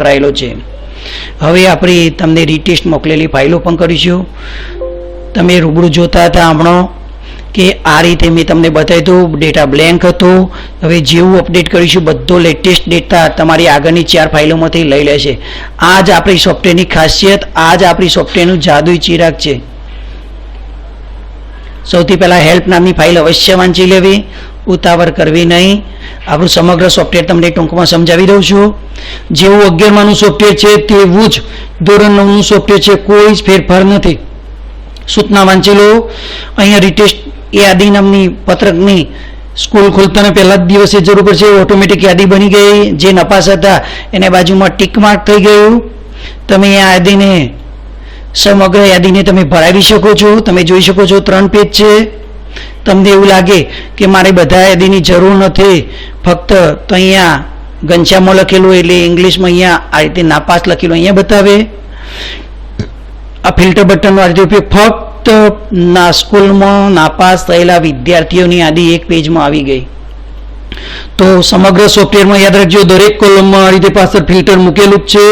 કરાયેલો છે. હવે આપણે તમને રીટેસ્ટ મોકલેલી ફાઇલો પણ કરીશું. તમે રૂબરૂ જોતા હતા હમણાં કે આ રીતે મેં તમને બતાવ્યું હતું, ડેટા બ્લેન્ક હતો. હવે જેવું અપડેટ કરીશું બધો લેટેસ્ટ ડેટા તમારી આગળની 4 ફાઇલોમાંથી લઈ લેશે. આ જ આપણી સોફ્ટવેરની ખાસિયત, આ જ આપણી સોફ્ટવેરનું જાદુઈ ચિરાગ છે. સૌથી પહેલાં હેલ્પ નામની ફાઇલ અવશ્ય વાંચી લેવી, ઉતાવળ કરવી નહીં. આપણું સમગ્ર સોફ્ટવેર તમને ટૂંકમાં સમજાવી દઉં છું. જેવું 11માનું સોફ્ટવેર છે તેવું જ ધોરણ 9નું સોફ્ટવેર છે, કોઈ જ ફેરફાર નથી. સૂચના વાંચી લો. અહીંયા રીટેસ્ટ યાદી નામની પત્રકની સ્કૂલ ખોલતાના પહેલા જ દિવસે જરૂર પડશે. ઓટોમેટિક યાદી બની ગઈ. જે નપાસ હતા એને બાજુમાં ટીક માર્ક થઈ ગયું. તમે આ યાદીને સમગ્ર યાદીને તમે ભરાવી શકો છો. તમે જોઈ શકો છો 3 પેજ છે. તમને એવું લાગે કે મારે બધા યાદીની જરૂર નથી, ફક્ત તો અહીંયા ઘનશ્યામમાં લખેલું એટલે ઇંગ્લિશમાં અહીંયા આ રીતે નાપાસ લખેલું અહીંયા બતાવે. આ ફિલ્ટર બટનનો આ રીતે ઉપયોગ, ફક્ત સ્કૂલમાં નાપાસ થયેલા વિદ્યાર્થીઓની યાદી એક પેજમાં આવી ગઈ. તો સમગ્ર સોફ્ટવેરમાં યાદ રાખજો, દરેક કોલમમાં આ રીતે પાછળ ફિલ્ટર મૂકેલું જ છે.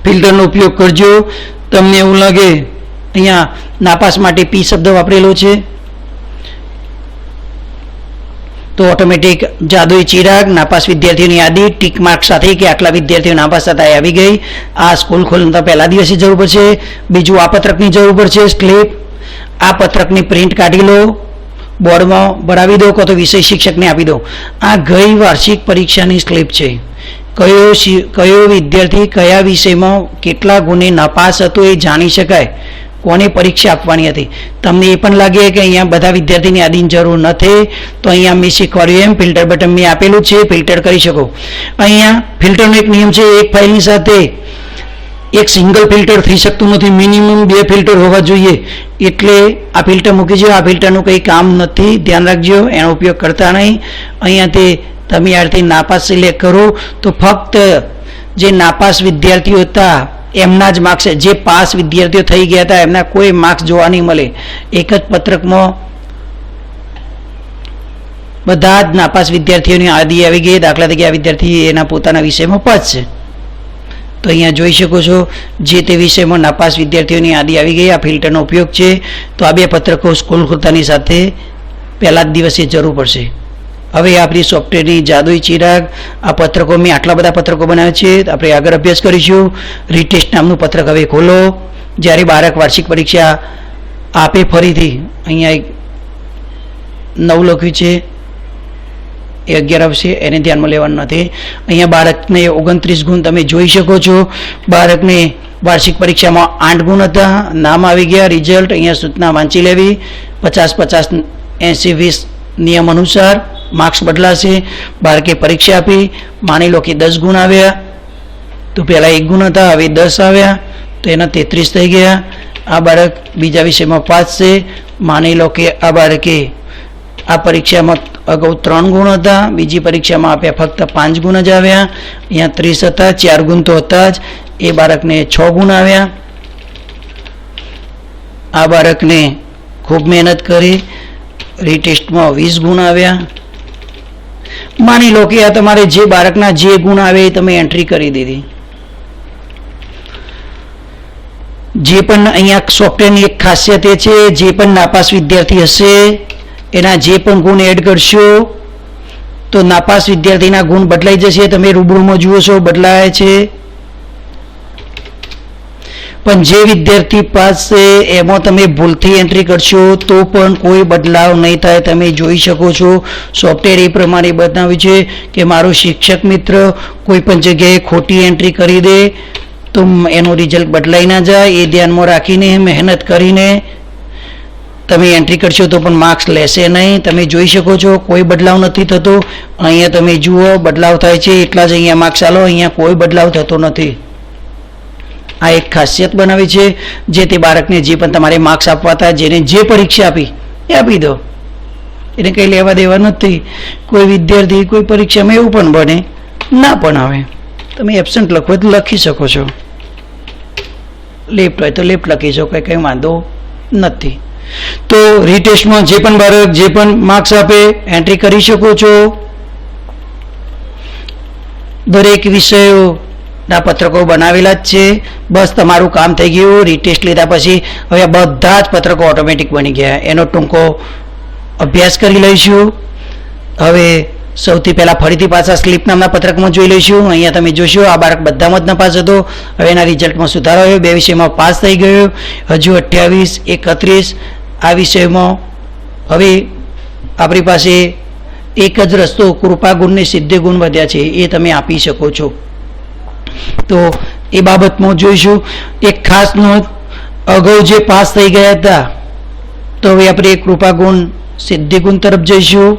ફિલ્ટરનો ઉપયોગ કરજો. તમને એવું લાગે અહીંયા નાપાસ માટે પી શબ્દ વાપરેલો છે તો ઓટોમેટિક જાદુઈ ચિરાગ નાપાસ વિદ્યાર્થીઓની યાદી ટીક માર્ક સાથે કે આટલા વિદ્યાર્થીઓ નાપાસ થતા આવી ગઈ. આ સ્કૂલ ખોલતા પહેલા દિવસે જરૂર પડશે. બીજું આ પત્રકની જરૂર પડશે, સ્લિપ. આ પત્રકની પ્રિન્ટ કાઢી લો, બોર્ડમાં ભરાવી દો, કાં તો વિષય શિક્ષકને આપી દો. આ ગઈ વાર્ષિક પરીક્ષાની સ્લિપ છે. કયો વિદ્યાર્થી કયા વિષયમાં કેટલા ગુણે નાપાસ હતો એ જાણી શકાય. કોને પરીક્ષા આપવાની હતી. તમને એ પણ લાગે કે અહીંયા બધા વિદ્યાર્થીની યાદીની જરૂર નથી, તો અહીંયા મેં શીખવાડ્યું એમ ફિલ્ટર બટન મેં આપેલું છે, ફિલ્ટર કરી શકો. અહીંયા ફિલ્ટરનો એક નિયમ છે, એક ફાઇલની સાથે એક સિંગલ ફિલ્ટર થઈ શકતું નથી, મિનિમમ 2 ફિલ્ટર હોવા જોઈએ. એટલે આ ફિલ્ટર મૂકી છે. આ ફિલ્ટરનું કંઈ કામ નથી, ધ્યાન રાખજો, એનો ઉપયોગ કરતા નહીં. અહીંયાથી તમે આ રીતે નાપાસ સિલેક્ટ કરો તો ફક્ત જે નાપાસ વિદ્યાર્થીઓ હતા એમના જ માર્ક્સ, જે પાસ વિદ્યાર્થીઓ થઈ ગયા હતા એમના કોઈ માર્ક્સ જોવા નહીં મળે. એક જ પત્રકમાં બધા જ નાપાસ વિદ્યાર્થીઓની યાદી આવી ગઈ. દાખલા તરીકે આ વિદ્યાર્થી એના પોતાના વિષયમાં પાસ છે તો અહીંયા જોઈ શકો છો જે તે વિષયમાં નાપાસ વિદ્યાર્થીઓની યાદી આવી ગઈ. આ ફિલ્ટરનો ઉપયોગ છે. તો આ 2 પત્રકો સ્કૂલ ખોલતાની સાથે પહેલા જ દિવસે જરૂર પડશે. હવે આપણી સોફ્ટવેરની જાદુઈ ચિરાગ, આ પત્રકો મેં આટલા બધા પત્રકો બનાવ્યા છે. આપણે આગળ અભ્યાસ કરીશું. રીટેસ્ટ નામનું પત્રક હવે ખોલો. જ્યારે બાળક વાર્ષિક પરીક્ષા આપે ફરીથી અહીંયા એક 9 લખ્યું છે એ 11 આવશે, એને ધ્યાનમાં લેવાનું નથી. અહીંયા બાળકને 29 ગુણ તમે જોઈ શકો છો. બાળકને વાર્ષિક પરીક્ષામાં 8 ગુણ હતા, નામ આવી ગયા. રિઝલ્ટ અહીંયા સૂચના વાંચી લેવી. 50-50 80-20 નિયમ અનુસાર માર્ક્સ બદલાશે. બાળકે પરીક્ષા આપી, માની લો કે 10 ગુણ આવ્યા, તો પહેલાં 1 ગુણ હતા, હવે 10 આવ્યા, તો એના 33 થઈ ગયા. આ બાળક બીજા વિષયમાં પાસ છે. માની લો કે આ બાળકે આ પરીક્ષામાં અગાઉ 3 ગુણ હતા, બીજી પરીક્ષામાં આપ્યા ફક્ત 5 ગુણ જ આવ્યા. અહીંયા 30 હતા, 4 ગુણ તો હતા જ, એ બાળકને 6 ગુણ આવ્યા. આ બાળકને ખૂબ મહેનત કરી, રીટેસ્ટમાં 20 ગુણ આવ્યા. માની લો કે આ તમારે જે બાળકના જે ગુણ આવે એ તમે એન્ટ્રી કરી દીધી. જે પણ અહીંયા સોફ્ટવેરની એક ખાસિયત એ છે, જે પણ નાપાસ વિદ્યાર્થી હશે એના જે પણ ગુણ એડ કરશો તો નાપાસ વિદ્યાર્થીના ગુણ બદલાઈ જશે. તમે રૂબરૂમાં જુઓ છો બદલાય છે. પણ જે વિદ્યાર્થી પાસ છે એમાં તમે ભૂલથી એન્ટ્રી કરશો તો પણ કોઈ બદલાવ નહીં થાય. તમે જોઈ શકો છો સોફ્ટવેર એ પ્રમાણે બતાવ્યું છે કે મારો શિક્ષક મિત્ર કોઈ પણ જગ્યાએ ખોટી એન્ટ્રી કરી દે તો એનું રિઝલ્ટ બદલાઈ ના જાય. એ ધ્યાનમાં રાખીને મહેનત કરીને તમે એન્ટ્રી કરશો તો પણ માર્ક્સ લેશે નહીં. તમે જોઈ શકો છો કોઈ બદલાવ નથી થતો. અહીંયા તમે જુઓ બદલાવ થાય છે, એટલા જ અહીંયા માર્ક્સ આલો. અહીંયા કોઈ બદલાવ થતો નથી. આ એક ખાસિયત બનાવી છે. જે તે બાળકને જે પણ તમારે માર્ક્સ આપવા હતા, જેને જે પરીક્ષા આપી એ આપી દો, એને કંઈ લેવા દેવા નથી. કોઈ વિદ્યાર્થી કોઈ પરીક્ષામાં એવું પણ બને ના પણ આવે, તમે એબસન્ટ લખો તો લખી શકો છો, લેફ્ટ હોય તો લેફ્ટ લખી શકો, કંઈ વાંધો નથી. તો રીટેસ્ટમાં જે પણ બાળક જે પણ માર્ક્સ આપે એન્ટ્રી કરી શકો છો. દરેક વિષયો ના પત્રકો બનાવેલા જ છે. બસ તમારું કામ થઈ ગયું. રીટેસ્ટ લીધા પછી હવે બધા જ પત્રકો ઓટોમેટિક બની ગયા. એનો ટૂંકો અભ્યાસ કરી લઈશું. હવે સૌથી પહેલાં ફરીથી પાછા સ્લીપ નામના પત્રકમાં જોઈ લઈશું. અહીંયા તમે જોશો આ બાળક બધામાં જ નપાસ હતો. હવે એના રિઝલ્ટમાં સુધારો આવ્યો. 2 વિષયમાં પાસ થઈ ગયો. હજુ 28, 31 આ વિષયમાં. હવે આપણી પાસે એક જ રસ્તો કૃપા ગુણને સિદ્ધિ ગુણ વધ્યા છે એ તમે આપી શકો છો. તો એ બાબતમાં જોઈશું. એક ખાસ નોંધ, અગાઉ જે પાસ થઈ ગયા હતા તો હવે આપણે કૃપા ગુણ સિદ્ધિ ગુણ તરફ જઈશું.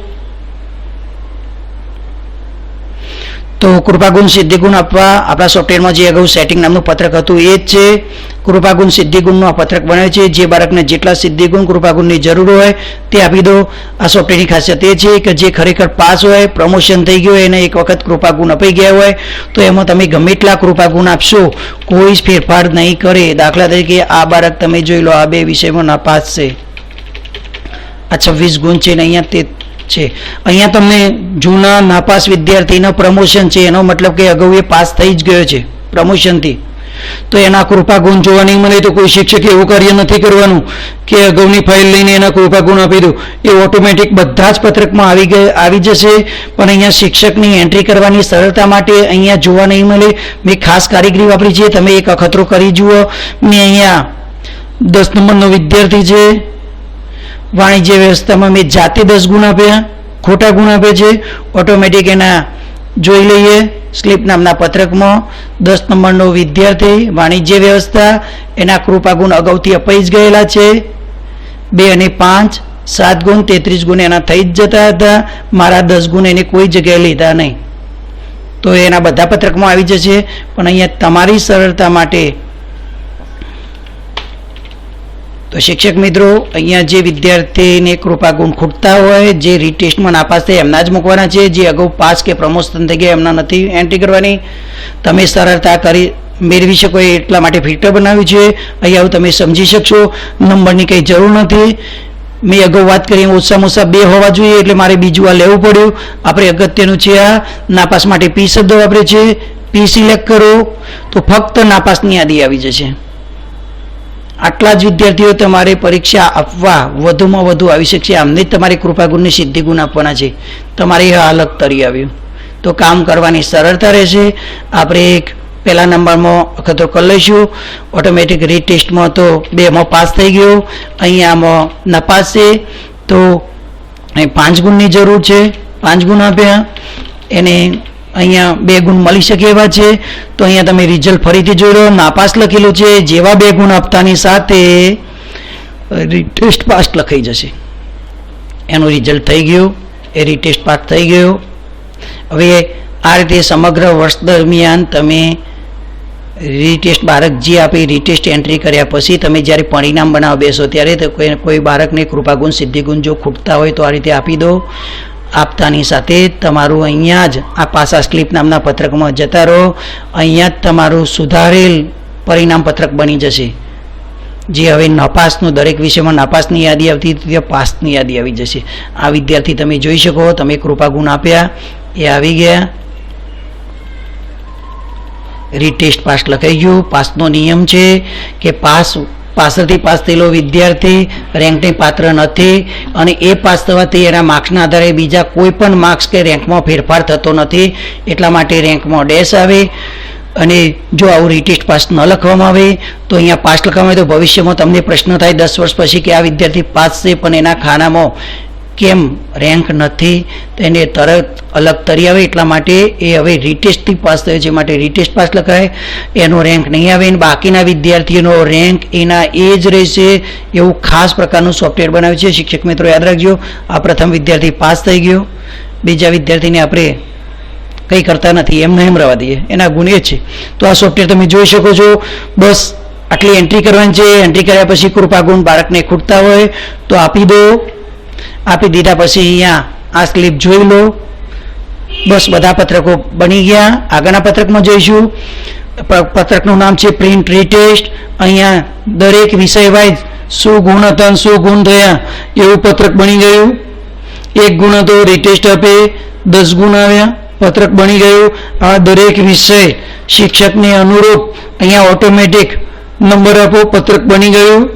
તો કૃપાગુણ સિદ્ધિગુણ આપવા આપણા સોફ્ટવેરમાં જે અગાઉ સેટિંગ નામનું પત્રક હતું એ જ છે. કૃપાગુણ સિદ્ધિગુણનું આ પત્રક બનાવ્યું છે. જે બાળકને જેટલા સિદ્ધિગુણ કૃપાગુણની જરૂર હોય તે આપી દો. આ સોફ્ટવેરની ખાસિયત એ છે કે જે ખરેખર પાસ હોય, પ્રમોશન થઈ ગયું હોય, એને એક વખત કૃપાગુણ અપાઈ ગયા હોય તો એમાં તમે ગમે એટલા કૃપાગુણ આપશો કોઈ જ ફેરફાર નહીં કરે. દાખલા તરીકે આ બાળક તમે જોઈ લો, આ 2 વિષયમાં નાપાસ છે. આ 26 ગુણ છે ને અહીંયા તે છે. અહીંયા તમને જૂના નાપાસ વિદ્યાર્થીનો પ્રમોશન છે, એનો મતલબ કે અગાઉ એ પાસ થઈ જ ગયો છે પ્રમોશનથી. તો એના કૃપા ગુણ જોવા નહીં મળે તો કોઈ શિક્ષકે એવું કાર્ય નથી કરવાનું કે અગાઉની ફાઇલ લઈને એના કૃપા ગુણ આપી દો. એ ઓટોમેટિક બધા જ પત્રકમાં આવી જશે. પણ અહીંયા શિક્ષકની એન્ટ્રી કરવાની સરળતા માટે અહીંયા જોવા નહીં મળે. મેં ખાસ કારીગરી વાપરી છે, તમે એક અખતરો કરી જુઓ. મેં અહીંયા 10 નંબરનો વિદ્યાર્થી છે. વાણિજ્ય વ્યવસ્થામાં મેં જાતે 10 ગુણ આપ્યા, ખોટા ગુણ આપે છે. ઓટોમેટિક એના જોઈ લઈએ. સ્લીપ નામના પત્રકમાં 10 નંબરનો વિદ્યાર્થી વાણિજ્ય વ્યવસ્થા, એના કૃપા ગુણ અગાઉથી અપાઈ જ ગયેલા છે. 2 અને 5 7 ગુણ, 33 ગુણ એના થઈ જ જતા હતા. મારા 10 ગુણ એને કોઈ જગ્યાએ લીધા નહીં. તો એના બધા પત્રકમાં આવી જશે. પણ અહીંયા તમારી સરળતા માટે તો શિક્ષક મિત્રો અહીંયા જે વિદ્યાર્થીને કૃપા ગુણ ખૂટતા હોય, જે રીટેસ્ટમાં નાપાસ થાય એમના જ મૂકવાના છે. જે અગાઉ પાસ કે પ્રમોશન થઈ ગયા એમના નથી એન્ટ્રી કરવાની. તમે સરળતા કરી મેળવી શકો એટલા માટે ફિલ્ટર બનાવ્યું છે. અહીંયા તમે સમજી શકશો. નંબરની કંઈ જરૂર નથી. મેં અગાઉ વાત કરી ઓછામાં ઓછા 2 હોવા જોઈએ એટલે મારે બીજું આ લેવું પડ્યું. આપણે અગત્યનું છે આ નાપાસ માટે પી શબ્દ વાપરે છે. પી સિલેક્ટ કરો તો ફક્ત નાપાસની યાદી આવી જશે. આટલા જ વિદ્યાર્થીઓ તમારે પરીક્ષા આપવા વધુમાં વધુ આવી શકશે. આમને જ તમારે કૃપાગુણની સિદ્ધિ ગુણ આપવાના છે. તમારે આ અલગ તરી આવ્યું તો કામ કરવાની સરળતા રહેશે. આપણે એક પહેલા નંબરમાં અખતરો કરી લઈશું. ઓટોમેટિક રીટેસ્ટમાં તો 2માં પાસ થઈ ગયો. અહીંયામાં નપાસ છે તો અહીં 5 ગુણની જરૂર છે. 5 ગુણ આપ્યા. એને અહીંયા 2 ગુણ મળી શકે એવા છે. તો અહીંયા તમે રિઝલ્ટ ફરીથી જોઈ લો. નાપાસ લખેલું છે. જેવા 2 ગુણ આપતાની સાથે રીટેસ્ટ પાસ લખાઈ જશે. એનું રિઝલ્ટ થઈ ગયું. એ રીટેસ્ટ પાસ થઈ ગયો. હવે આ રીતે સમગ્ર વર્ષ દરમિયાન તમે રીટેસ્ટ બાળક જે આપી રીટેસ્ટ એન્ટ્રી કર્યા પછી તમે જ્યારે પરિણામ બનાવવા બેસો ત્યારે તો કોઈ બાળકને કૃપાગુણ સિદ્ધિગુણ જો ખૂટતા હોય તો આ રીતે આપી દો. આપતાની સાથે તમારું અહીંયા જ આ પાસા સ્લીપ નામના પત્રકમાં જતા રહો. અહીંયા જ તમારું સુધારેલ પરિણામ પત્રક બની જશે. જે હવે નપાસનું દરેક વિષયમાં નાપાસની યાદી આવતી હતી પાસની યાદી આવી જશે. આ વિદ્યાર્થી તમે જોઈ શકો. તમે કૃપા ગુણ આપ્યા એ આવી ગયા. રીટેસ્ટ પાસ લખાઈ ગયું. પાસનો નિયમ છે કે પાછળથી પાસ થયેલો વિદ્યાર્થી રેન્કને પાત્ર નથી અને એ પાસ થવાથી એના માર્ક્સના આધારે બીજા કોઈ પણ માર્ક્સ કે રેન્કમાં ફેરફાર થતો નથી. એટલા માટે રેન્કમાં ડેશ આવે. અને જો આવું રીટેસ્ટ પાસ ન લખવામાં આવે તો અહીંયા પાસ લખવામાં આવે તો ભવિષ્યમાં તમને પ્રશ્ન થાય 10 વર્ષ પછી કે આ વિદ્યાર્થી પાસ છે પણ એના ખાનામાં કેમ રેન્ક નથી, તેને તરત અલગ તરી આવે. એટલા માટે એ હવે રીટેસ્ટથી પાસ થયો છે માટે રીટેસ્ટ પાસ લખાય. એનો રેન્ક નહીં આવે અને બાકીના વિદ્યાર્થીઓનો રેન્ક એના એ જ રહેશે. એવું ખાસ પ્રકારનું સોફ્ટવેર બનાવ્યું છે. શિક્ષક મિત્રો યાદ રાખજો. આ પ્રથમ વિદ્યાર્થી પાસ થઈ ગયો. બીજા વિદ્યાર્થીને આપણે કંઈ કરતા નથી, એમને એમ રહેવા દઈએ. એના ગુણ એ છે. તો આ સોફ્ટવેર તમે જોઈ શકો છો. બસ આટલી એન્ટ્રી કરવાની છે. એન્ટ્રી કર્યા પછી કૃપા ગુણ બાળકને ખૂટતા હોય તો આપી દો. આપી દીધા પછી અહીંયા આ સ્લીપ જોઈ લો. બસ બધા પત્રકો બની ગયા. આગળના પત્રકમાં જોઈશું. પત્રકનું નામ છે પ્રિન્ટ રીટેસ્ટ. અહીંયા દરેક વિષય વાઇઝ શું ગુણ હતા શું ગુણ થયા એવું પત્રક બની ગયું. 1 ગુણ હતો રીટેસ્ટ આપે 10 ગુણ આવ્યા. પત્રક બની ગયું. આ દરેક વિષય શિક્ષકને અનુરૂપ અહીંયા ઓટોમેટિક નંબર આપો, પત્રક બની ગયું.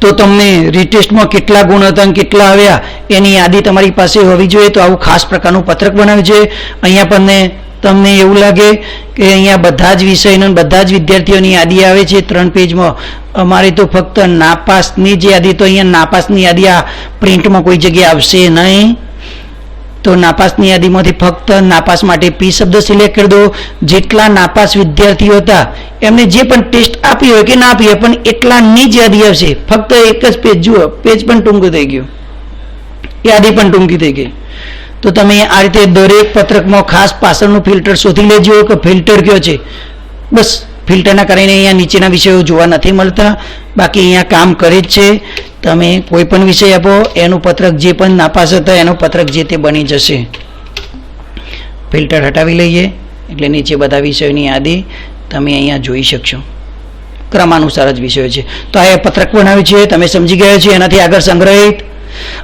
તો તમને રીટેસ્ટમાં કેટલા ગુણ હતા અને કેટલા આવ્યા એની યાદી તમારી પાસે હોવી જોઈએ. તો આવું ખાસ પ્રકારનું પત્રક બનાવ્યું છે. અહીંયા પણ તમને એવું લાગે કે અહીંયા બધા જ વિષયના બધા જ વિદ્યાર્થીઓની યાદી આવે છે 3 પેજમાં. અમારે તો ફક્ત નાપાસની જ યાદી, તો અહીંયા નાપાસની યાદી આ પ્રિન્ટમાં કોઈ જગ્યાએ આવશે નહીં. તો નાપાસની યાદીમાંથી ફક્ત નાપાસ માટે પી શબ્દ સિલેક્ટ કરી દો. જેટલા નાપાસ વિદ્યાર્થીઓ હતા એમને જે પણ ટેસ્ટ આપી હોય કે ના આપી હોય પણ એટલાની જ યાદી આવશે. ફક્ત એક જ પેજ જુઓ, પેજ પણ ટૂંકું થઈ ગયું, યાદી પણ ટૂંકી થઈ ગઈ. તો તમે આ રીતે દરેક પત્રકમાં ખાસ પાછળનું ફિલ્ટર શોધી લેજો કે ફિલ્ટર કયો છે. બસ ફિલ્ટરના કારણે અહીંયા નીચેના વિષયો જોવા નથી મળતા, બાકી અહીંયા કામ કરે જ છે. તમે કોઈ પણ વિષય આપો એનું પત્રક જે પણ નાપાસ હતા એનું પત્રક જે તે બની જશે. ફિલ્ટર હટાવી લઈએ એટલે નીચે બધા વિષયોની યાદી તમે અહીંયા જોઈ શકશો. ક્રમાનુસાર જ વિષયો છે. તો આ પત્રક બનાવ્યું છે, તમે સમજી ગયા છે. એનાથી આગળ સંગ્રહિત,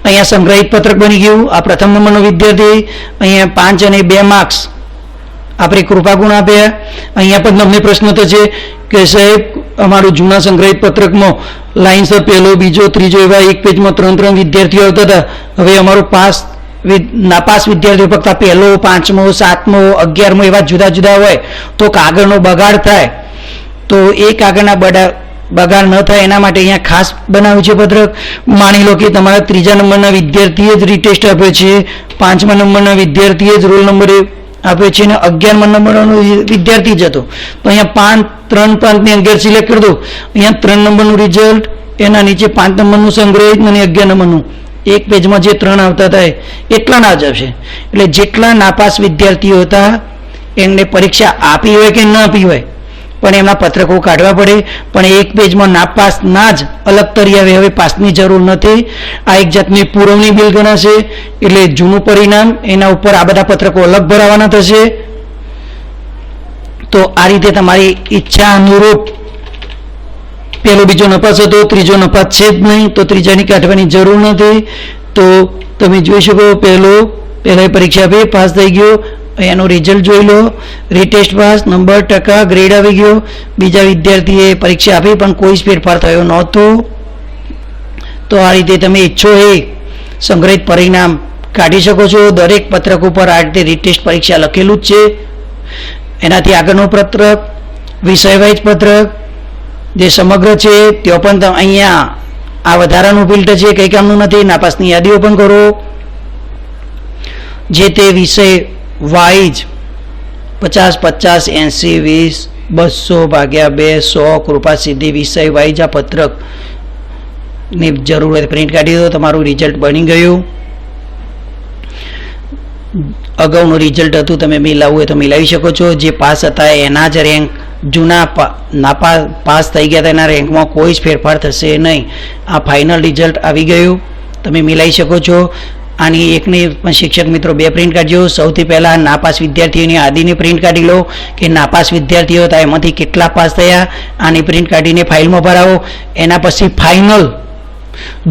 અહીંયા સંગ્રહિત પત્રક બની ગયું. આ પ્રથમ નંબરનો વિદ્યાર્થી, અહીંયા 5 અને 2 માર્ક્સ આપણે કૃપા ગુણ આપ્યા. અહીંયા પણ તમને પ્રશ્ન તો છે કે સાહેબ અમારું જૂના સંગ્રહિત પત્રકમાં લાઇનસર પહેલો, બીજો, ત્રીજો એવા એક પેજમાં 3 વિદ્યાર્થીઓ આવતા હતા. હવે અમારો નાપાસ વિદ્યાર્થીઓ ફક્ત પહેલો, 5મો, 7મો, 11મો એવા જુદા જુદા હોય તો કાગળનો બગાડ થાય. તો એ કાગળના બગાડ ન થાય એના માટે અહીંયા ખાસ બનાવ્યું છે પત્રક. માની લો કે તમારા 3જા નંબરના વિદ્યાર્થીએ જ રીટેસ્ટ આપ્યો છે, 5મા નંબરના વિદ્યાર્થીએ જ રોલ નંબર આપ્યો છે અને 11મા નંબરનો વિદ્યાર્થી જ હતો. તો અહીંયા 3, 5 ને 11 સિલેક્ટ કરી દો. અહીંયા 3 નંબરનું રિઝલ્ટ, એના નીચે 5 નંબરનું સંગ્રહિત અને 11 નંબરનું. એક પેજમાં જે 3 આવતા હતા એટલા ના જ આવશે. એટલે જેટલા નાપાસ વિદ્યાર્થીઓ હતા એમને પરીક્ષા આપી હોય કે ન આપી હોય પણ એમના પત્રકો કાઢવા પડે. પણ એક પેજમાં નાપાસ ના જ અલગ તરી આવે, હવે પાસની જરૂર નથી. આ એક જાતની પુરવણી બિલ ગણાશે. એટલે જૂનું પરિણામ એના ઉપર આ બધા પત્રકો અલગ ભરાવાના થશે. તો આ રીતે તમારી ઈચ્છા અનુરૂપ પહેલો બીજો નપાસ હતો, ત્રીજો નપાસ છે જ નહીં તો ત્રીજાની કાઢવાની જરૂર નથી. તો તમે જોઈ શકો પહેલા પરીક્ષા આપી, પાસ થઈ ગયો. એનું રિઝલ્ટ જોઈ લો, રીટેસ્ટ પાસ, નંબર, ટકા, ગ્રેડ આવી ગયો. બીજા વિદ્યાર્થીએ પરીક્ષા આપી પણ કોઈ જ ફેરફાર થયો નહોતો. તો આ રીતે તમે ઈચ્છો એ સંગ્રહિત પરિણામ કાઢી શકો છો. દરેક પત્રક ઉપર આ રીતે રીટેસ્ટ પરીક્ષા લખેલું જ છે. એનાથી આગળનું પત્રક વિષય વાઇઝ પત્રક જે સમગ્ર છે તે પણ અહીંયા આ વધારાનું ફિલ્ટર છે, કંઈ કામનું નથી. નાપાસની યાદીઓ પણ કરો. જે તે વિષય વાઇઝ 50, 50, 80, 20, 200 ભાગ્યા 2, 100 કૃપા સિદ્ધિ વિષય વાઇઝ આ પત્રકની જરૂર હોય પ્રિન્ટ કાઢી દો. તમારું રિઝલ્ટ બની ગયું. અગાઉનું રિઝલ્ટ હતું તમે મિલાવવું હોય તો મિલાવી શકો છો. જે પાસ હતા એના જ રેન્ક જૂના પાસ થઈ ગયા હતા એના રેન્કમાં કોઈ જ ફેરફાર થશે નહીં. આ ફાઇનલ રિઝલ્ટ આવી ગયું, તમે મિલાવી શકો છો. આની એકની પણ શિક્ષક મિત્રો 2 પ્રિન્ટ કાઢજો. સૌથી પહેલાં નાપાસ વિદ્યાર્થીઓની યાદીની પ્રિન્ટ કાઢી લો કે નાપાસ વિદ્યાર્થીઓ હતા એમાંથી કેટલા પાસ થયા. આની પ્રિન્ટ કાઢીને ફાઇલમાં ભરાવો. એના પછી ફાઇનલ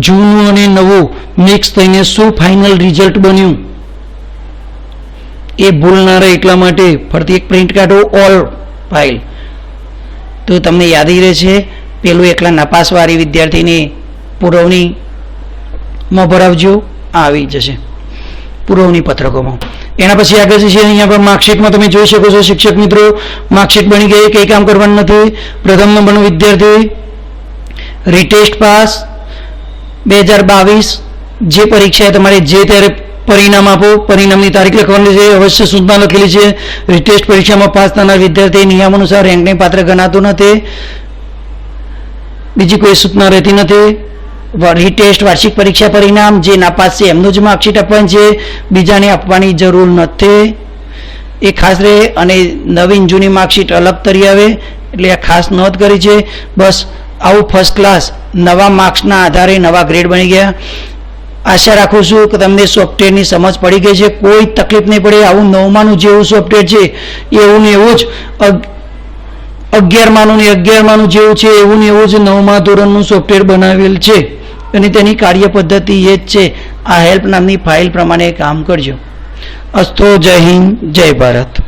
જૂનું અને નવું મિક્સ થઈને શું ફાઇનલ રિઝલ્ટ બન્યું એ ભૂલ ના રહે એટલા માટે ફરતી એક પ્રિન્ટ કાઢો ઓલ ફાઇલ. તો તમને યાદી રહેશે. પેલું એકલા નાપાસવાળી વિદ્યાર્થીની પુરવણીમાં ભરાવજો, આવી જશે પુરવણી પત્રકોમાં. એના પછી આગળ છે અહીંયા પર માર્કશીટમાં તમે જોઈ શકો છો શિક્ષક મિત્રો માર્કશીટ બની ગઈ, કંઈ કામ કરવાનું નથી. પ્રથમ નંબરનો વિદ્યાર્થી રીટેસ્ટ પાસ 2022. જે પરીક્ષા તમારે જે ત્યારે પરિણામ આપો, પરિણામની તારીખ લખવાની છે, અવશ્ય સૂચના લખેલી છે. રીટેસ્ટ પરીક્ષામાં પાસ થનાર વિદ્યાર્થી નિયમ અનુસાર રેન્કને પાત્ર ગણાતું નથી. બીજી કોઈ સૂચના રહેતી નથી. રીટેસ્ટ વાર્ષિક પરીક્ષા પરિણામ જે નાપાસ છે એમનું જ માર્કશીટ આપવાની છે, બીજાને આપવાની જરૂર નથી. એ ખાસ રહે. અને નવીન જૂની માર્કશીટ અલગ તરી આવે એટલે આ ખાસ નોંધ કરી છે. બસ આવું ફર્સ્ટ ક્લાસ નવા માર્ક્સના આધારે નવા ગ્રેડ બની ગયા. આશા રાખું છું કે તમને સોફ્ટવેરની સમજ પડી ગઈ છે, કોઈ તકલીફ નહીં પડે. આવું 9માનું જેવું સોફ્ટવેર છે એવું ને એવું જ 11માનું ને 11માનું જેવું છે એવું ને એવું જ 9મા ધોરણનું સોફ્ટવેર બનાવેલ છે અને તેની કાર્ય પદ્ધતિ એ જ છે. આ હેલ્પ નામની ફાઇલ પ્રમાણે કામ કરજો. અસ્તો. જય હિન્દ, જય ભારત.